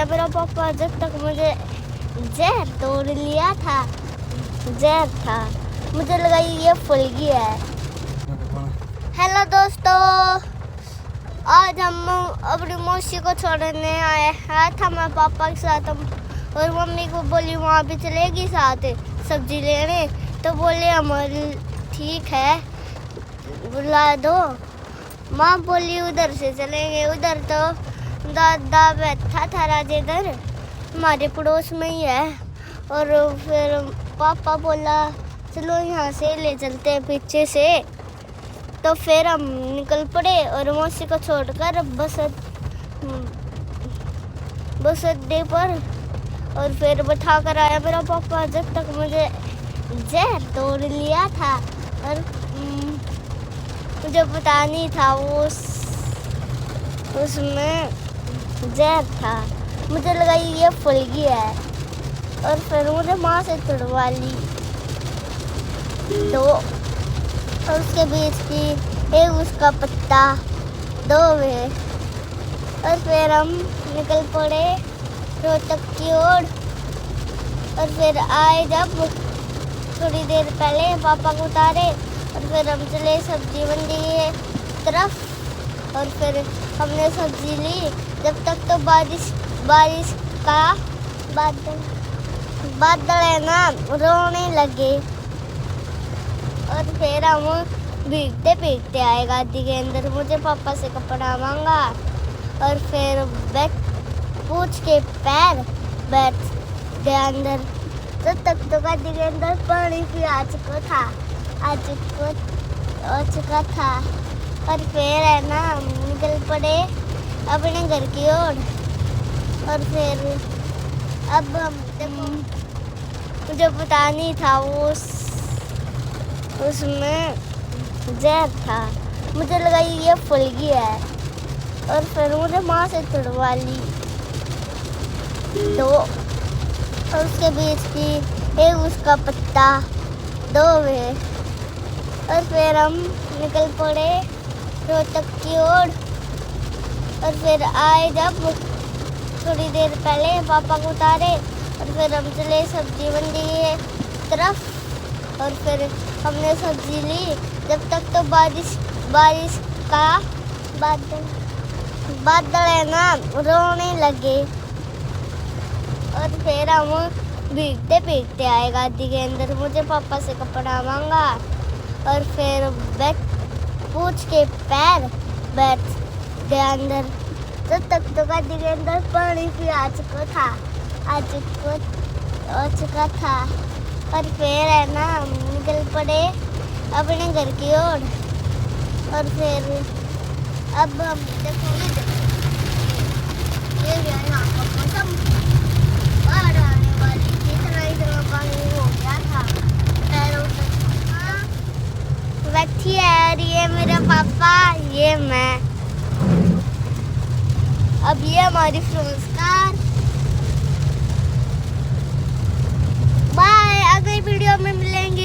मेरा पापा जब तक मुझे जहर तोड़ लिया था। जहर था, मुझे लगा ये फुल्गी है। हेलो दोस्तों, आज हम अपनी मौसी को छोड़ने आए हैं था मैं पापा के साथ। और मम्मी को बोली वहाँ पे चलेगी साथ सब्जी लेने, तो बोले हमारी ठीक है बुला दो। माँ बोली उधर से चलेंगे, उधर तो दादा बैठा था राजेंद्र, हमारे पड़ोस में ही है। और फिर पापा बोला चलो यहाँ से ले चलते हैं पीछे से। तो फिर हम निकल पड़े और मौसी को छोड़कर बस अड्डे पर। और फिर बैठा कर आया मेरा पापा जब तक मुझे जहर तोड़ लिया था। और मुझे पता नहीं था उसमें जहर था, मुझे लगा ये फुल्गी है। और फिर मुझे माँ से तुड़वा ली दो, और उसके बीच की एक उसका पत्ता दो वे। और फिर हम निकल पड़े रोहतक की ओर। और फिर आए जब थोड़ी देर पहले पापा को उतारे, और फिर हम चले सब्जी मंडी की तरफ। और फिर हमने सब्जी ली, जब तक तो बारिश का बादल है ना रोने लगे। और फिर हम भीगते भीगते आए गाड़ी के अंदर। मुझे पापा से कपड़ा मांगा और फिर पूछ के पैर बैठ गया अंदर। तब तक तो गाड़ी के अंदर पानी भी आ चुका था। और फिर है ना निकल पड़े अपने घर की ओर। और फिर अब हम देखो, मुझे पता नहीं था उसमें जहर था, मुझे लगा ये फुल्गी है। और फिर मुझे माँ से तुड़वा ली दो, और उसके बीच की एक उसका पत्ता दो वे। और फिर हम निकल पड़े रोहतक की ओर। और फिर आए जब थोड़ी देर पहले पापा को उतारे, और फिर हम चले सब्जी मंडी की तरफ। और फिर हमने सब्जी ली, जब तक तो बारिश का बादल है ना रोने लगे। और फिर हम भीगते भीगते आए गाड़ी के अंदर। मुझे पापा से कपड़ा मांगा और फिर पूछ के पैर बैठ गया अंदर। तब तक तो गाड़ी के अंदर पानी भी आ चुका था। और फिर है ना निकल पड़े अपने घर की ओर। और फिर अब हम देखोगे ये यहाँ का मौसम बाढ़ आने वाली थी, इतना पानी हो गया था पैरों तक। बैठी है और ये मेरा पापा, ये मैं। अब ये हमारी फ्रेंड्स कार। बाय, अगली वीडियो में मिलेंगे।